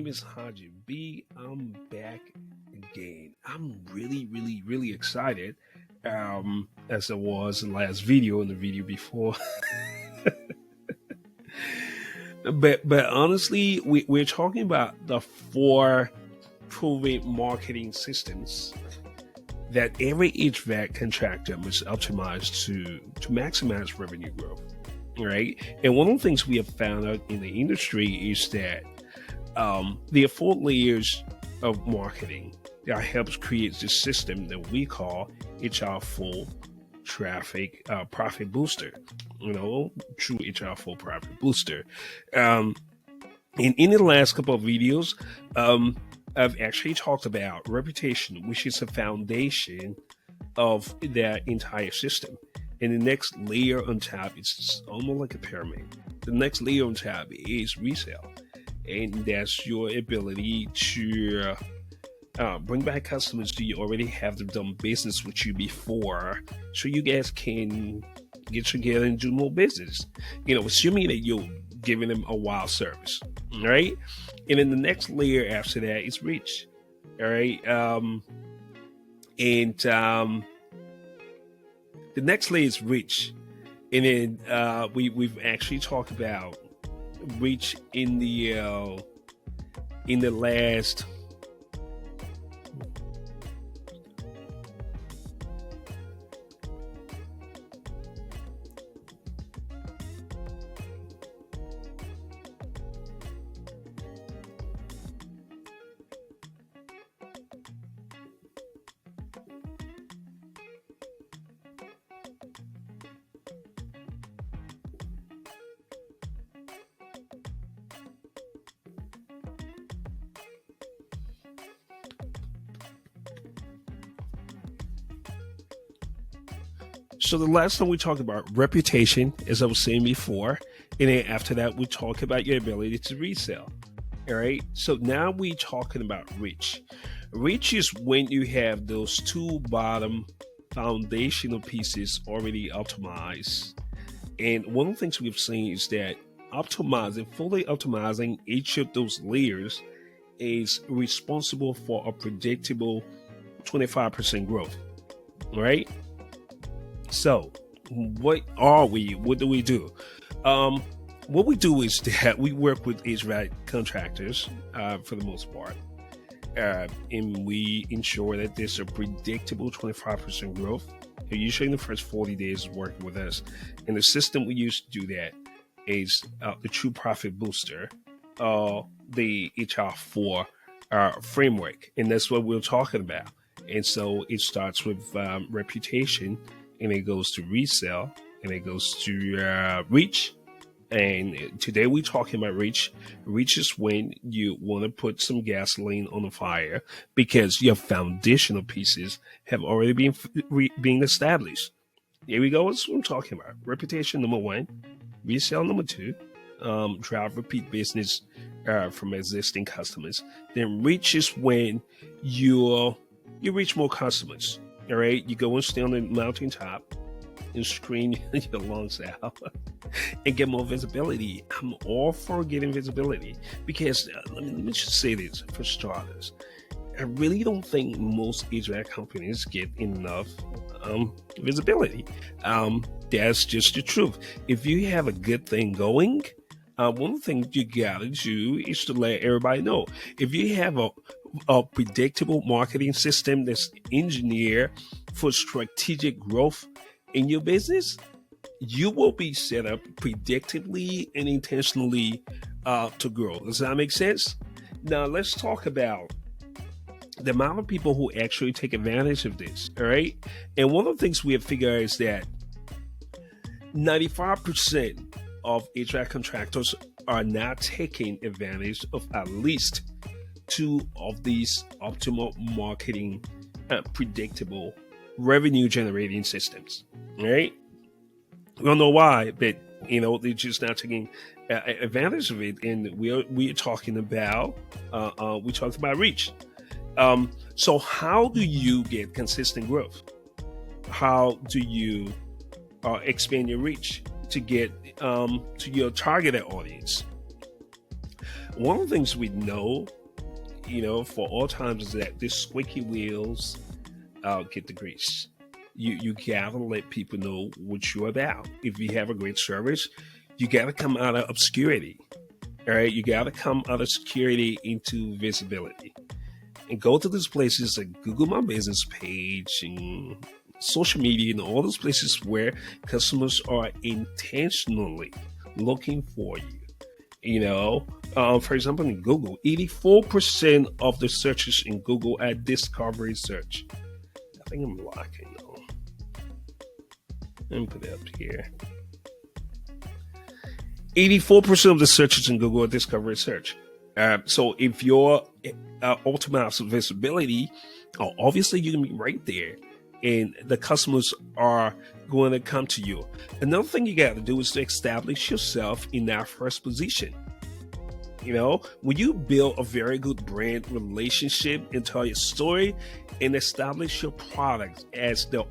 name is Haji B. I'm back again. I'm really excited. As I was in the last video and the video before. But honestly, we're talking about the four proven marketing systems that every HVAC contractor must optimize to maximize revenue growth. Right. And one of the things we have found out in the industry is that there are four layers of marketing that helps create this system that we call HR4 traffic profit booster. True HR4 profit booster. In the last couple of videos, I've actually talked about reputation, which is the foundation of that entire system. And the next layer on top is almost like a pyramid. The next layer on top is resale. And that's your ability to bring back customers who you already have done business with you before, so you guys can get together and do more business. Assuming that you're giving them a wild service, right? And then the next layer after that is reach, all right? The next layer is reach, and then we've actually talked about reach in the last. So the last time we talked about reputation, as I was saying before, and then after that we talk about your ability to resell. All right. So now we're talking about reach. Reach is when you have those two bottom foundational pieces already optimized. And one of the things we've seen is that fully optimizing each of those layers is responsible for a predictable 25% growth. All right. So, what are we? What do we do? What we do is that we work with HVAC contractors for the most part, and we ensure that there's a predictable 25% growth. Usually in the first 40 days of working with us. And the system we use to do that is the True Profit Booster, the HR4 framework. And that's what we're talking about. And so it starts with reputation, and it goes to resell, and it goes to reach. And today we're talking about reach. Reach is when you want to put some gasoline on the fire because your foundational pieces have already been established. Here we go. That's what I'm talking about. Reputation, number one. Resell, number two. Drive repeat business from existing customers. Then reach is when you reach more customers. All right, you go and stay on the mountaintop and scream your lungs out and get more visibility. I'm all for getting visibility because let me just say this for starters. I really don't think most HVAC companies get enough visibility. That's just the truth. If you have a good thing going, one of the things you gotta do is to let everybody know. If you have a predictable marketing system that's engineered for strategic growth in your business, you will be set up predictably and intentionally to grow. Does that make sense? Now let's talk about the amount of people who actually take advantage of this. All right. And one of the things we have figured out is that 95% of HVAC contractors are not taking advantage of at least two of these optimal marketing predictable revenue generating systems. All right. We don't know why, but they're just not taking advantage of it. And we're talking about we talked about reach. So how do you get consistent growth? How do you expand your reach to get to your targeted audience? One of the things we know, for all times is that the squeaky wheels get the grease. You gotta let people know what you're about. If you have a great service, you gotta come out of obscurity. All right, you gotta come out of security into visibility, and go to these places like Google My Business page and social media and all those places where customers are intentionally looking for you. For example, in Google, 84% of the searches in Google are discovery search. I think I'm locking though. Let me put it up here. 84% of the searches in Google are discovery search. So if you're optimized visibility, obviously you're gonna be right there, and the customers are going to come to you. Another thing you got to do is to establish yourself in that first position. When you build a very good brand relationship and tell your story and establish your product as the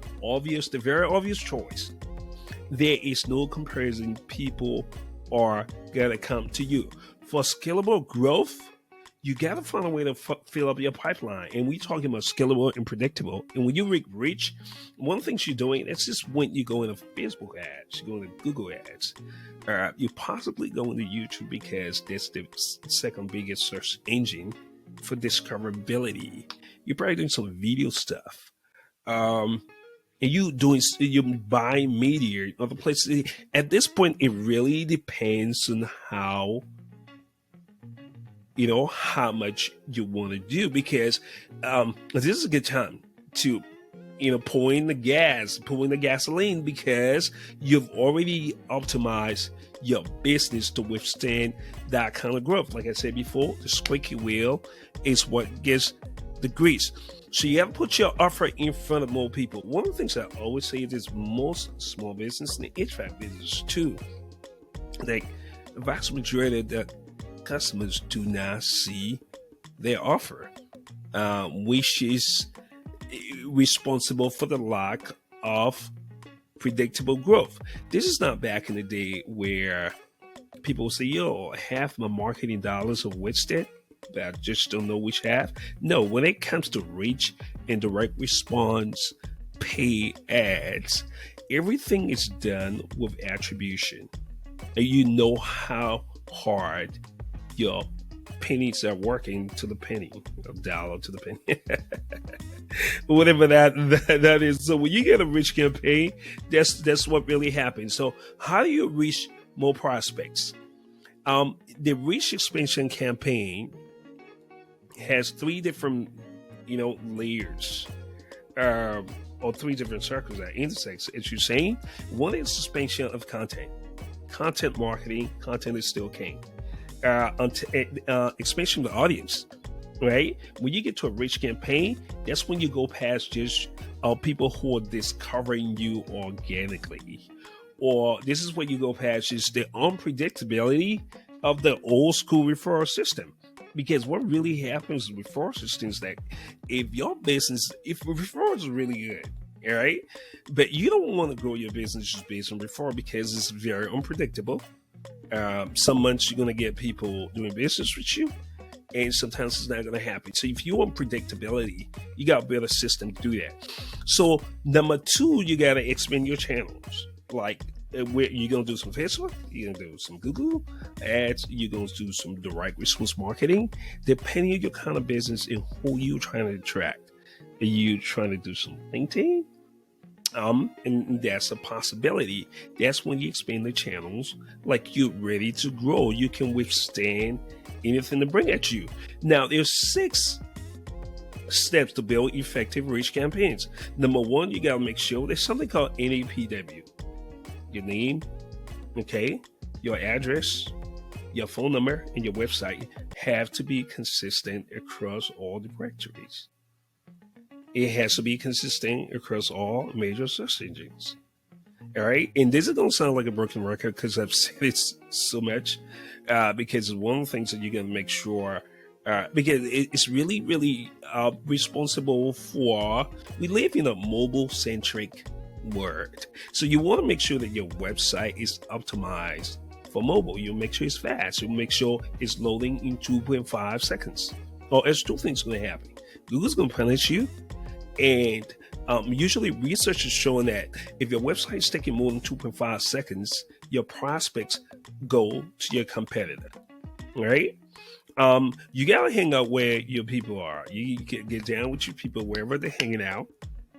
very obvious choice, there is no comparison. People are going to come to you. For scalable growth, you got to find a way to fill up your pipeline. And we're talking about scalable and predictable. And when you reach, one of the things you're doing, that's just when you go into Facebook ads, you go into Google ads, you possibly go into YouTube because that's the second biggest search engine for discoverability. You're probably doing some video stuff. And you buy media in other places. At this point, it really depends on how much you want to do, because this is a good time to pouring the gasoline, because you've already optimized your business to withstand that kind of growth. Like I said before, the squeaky wheel is what gets the grease. So you have to put your offer in front of more people. One of the things I always say is most small business and the HVAC business too, like the vast majority of the customers do not see their offer, which is responsible for the lack of predictable growth. This is not back in the day where people say, half my marketing dollars are wasted, but I just don't know which half. No, when it comes to reach and direct response, pay ads, everything is done with attribution. And you know how hard your pennies are working to the penny, a dollar to the penny, whatever that is. So when you get a rich campaign, that's what really happens. So how do you reach more prospects? The reach expansion campaign has three different, layers, or three different circles that intersect. As you're saying, one is expansion of content marketing. Content is still king. Expansion of the audience, right? When you get to a rich campaign, that's when you go past just people who are discovering you organically, or this is where you go past just the unpredictability of the old school referral system. Because what really happens with referral systems is that if referrals are really good, all right, but you don't want to grow your business just based on referral, because it's very unpredictable. Some months you're going to get people doing business with you, and sometimes it's not going to happen. So if you want predictability, you got to build a system to do that. So number two, you got to expand your channels. Like where you're going to do some Facebook, you're going to do some Google ads, you're going to do some direct response marketing, depending on your kind of business and who you're trying to attract. Are you trying to do some LinkedIn? And that's a possibility. That's when you expand the channels, like you're ready to grow. You can withstand anything to bring at you. Now, there's 6 steps to build effective reach campaigns. Number 1, you got to make sure there's something called NAPW. Your name, okay, your address, your phone number, and your website have to be consistent across all the directories. It has to be consistent across all major search engines. All right. And this is going to sound like a broken record because I've said it so much, because one of the things that you're going to make sure, because it's really, really responsible for, we live in a mobile centric world. So you want to make sure that your website is optimized for mobile. You make sure it's fast. You make sure it's loading in 2.5 seconds. Or there's two things going to happen. Google's going to punish you, and usually research is showing that if your website is taking more than 2.5 seconds, your prospects go to your competitor. Right? You gotta hang out where your people are. You get down with your people wherever they're hanging out.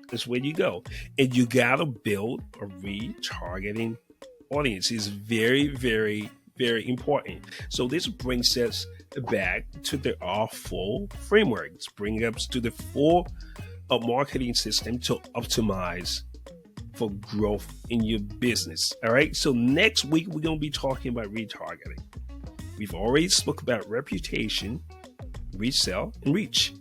That's where you go, and you gotta build a retargeting audience. Is very, very, very important. So this brings us back to the R4 framework. It's bringing us to the full marketing system to optimize for growth in your business. All right. So next week we're gonna be talking about retargeting. We've already spoke about reputation, resale, and reach.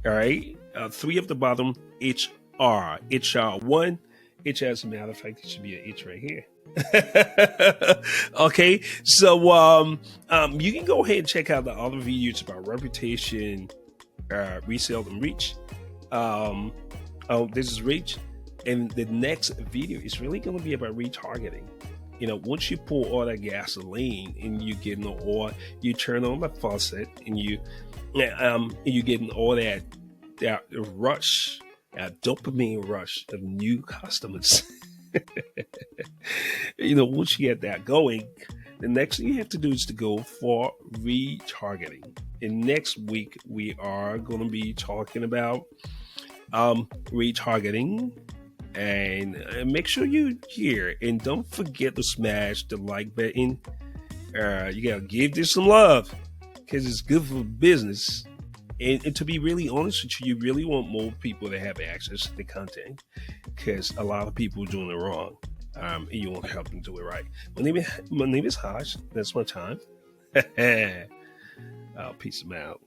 All right. Three of the bottom, HR. HR1. HR, as a matter of fact, it should be an H right here. Okay. So you can go ahead and check out the other videos about reputation, resale, and reach. This is reach. And the next video is really going to be about retargeting. You know, once you pour all that gasoline and you get in the oil, you turn on the faucet and you getting all that rush, that dopamine rush of new customers. You know, once you get that going, the next thing you have to do is to go for retargeting. And next week we are going to be talking about retargeting. And make sure you're here, and don't forget to smash the like button. You gotta give this some love because it's good for business. And to be really honest with you, you really want more people to have access to the content because a lot of people are doing it wrong, and you want to help them do it right. My name is Hajis. That's my time. Peace out.